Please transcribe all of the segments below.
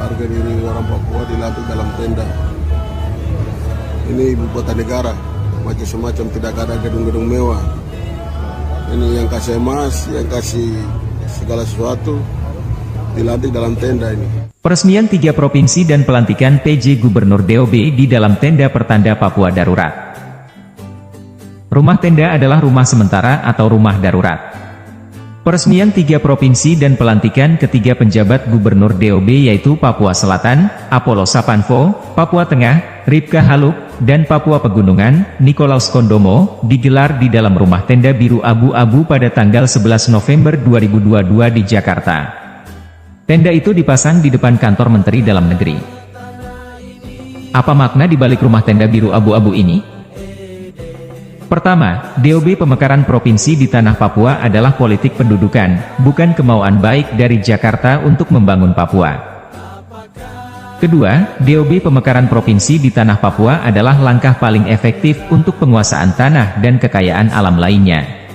Harga diri orang Papua dilatih dalam tenda. Ini ibu kota negara, macam semacam tidak ada gedung-gedung mewah. Ini yang kasih emas, yang kasih segala sesuatu, dilatih dalam tenda ini. Peresmian 3 provinsi dan pelantikan PJ Gubernur DOB di dalam tenda pertanda Papua Darurat. Rumah tenda adalah rumah sementara atau rumah darurat. Peresmian 3 provinsi dan pelantikan ketiga penjabat Gubernur DOB yaitu Papua Selatan, Apollo Sapanvo, Papua Tengah, Ripka Haluk, dan Papua Pegunungan, Nikolaus Kondomo, digelar di dalam rumah tenda biru abu-abu pada tanggal 11 November 2022 di Jakarta. Tenda itu dipasang di depan kantor Menteri Dalam Negeri. Apa makna di balik rumah tenda biru abu-abu ini? Pertama, DOB pemekaran provinsi di tanah Papua adalah politik pendudukan, bukan kemauan baik dari Jakarta untuk membangun Papua. Kedua, DOB pemekaran provinsi di tanah Papua adalah langkah paling efektif untuk penguasaan tanah dan kekayaan alam lainnya.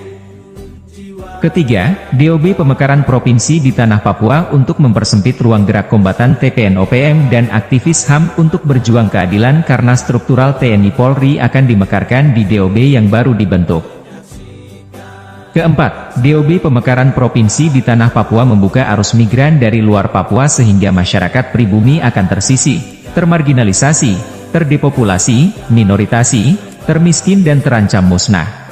Ketiga, DOB pemekaran provinsi di tanah Papua untuk mempersempit ruang gerak kombatan TPNOPM dan aktivis HAM untuk berjuang keadilan karena struktural TNI Polri akan dimekarkan di DOB yang baru dibentuk. Keempat, DOB pemekaran provinsi di tanah Papua membuka arus migran dari luar Papua sehingga masyarakat pribumi akan tersisih, termarginalisasi, terdepopulasi, minoritasi, termiskin dan terancam musnah.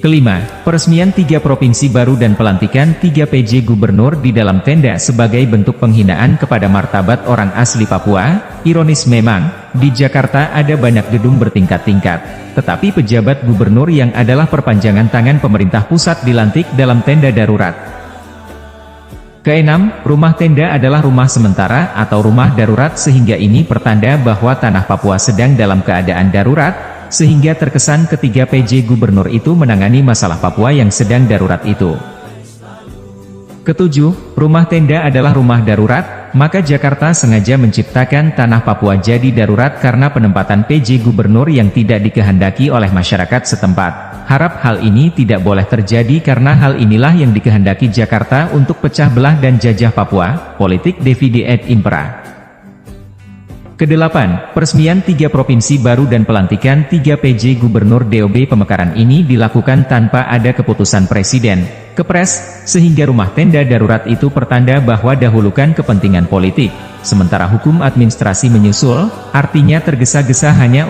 Kelima, peresmian 3 provinsi baru dan pelantikan 3 PJ Gubernur di dalam tenda sebagai bentuk penghinaan kepada martabat orang asli Papua. Ironis memang, di Jakarta ada banyak gedung bertingkat-tingkat, tetapi pejabat gubernur yang adalah perpanjangan tangan pemerintah pusat dilantik dalam tenda darurat. Keenam, rumah tenda adalah rumah sementara atau rumah darurat sehingga ini pertanda bahwa tanah Papua sedang dalam keadaan darurat, sehingga terkesan ketiga PJ Gubernur itu menangani masalah Papua yang sedang darurat itu. Ketujuh, rumah tenda adalah rumah darurat, maka Jakarta sengaja menciptakan tanah Papua jadi darurat karena penempatan PJ Gubernur yang tidak dikehendaki oleh masyarakat setempat. Harap hal ini tidak boleh terjadi karena hal inilah yang dikehendaki Jakarta untuk pecah belah dan jajah Papua, politik divide et impera. Kedelapan, peresmian 3 provinsi baru dan pelantikan 3 PJ Gubernur DOB pemekaran ini dilakukan tanpa ada keputusan Presiden, Kepres, sehingga rumah tenda darurat itu pertanda bahwa dahulukan kepentingan politik, sementara hukum administrasi menyusul, artinya tergesa-gesa hanya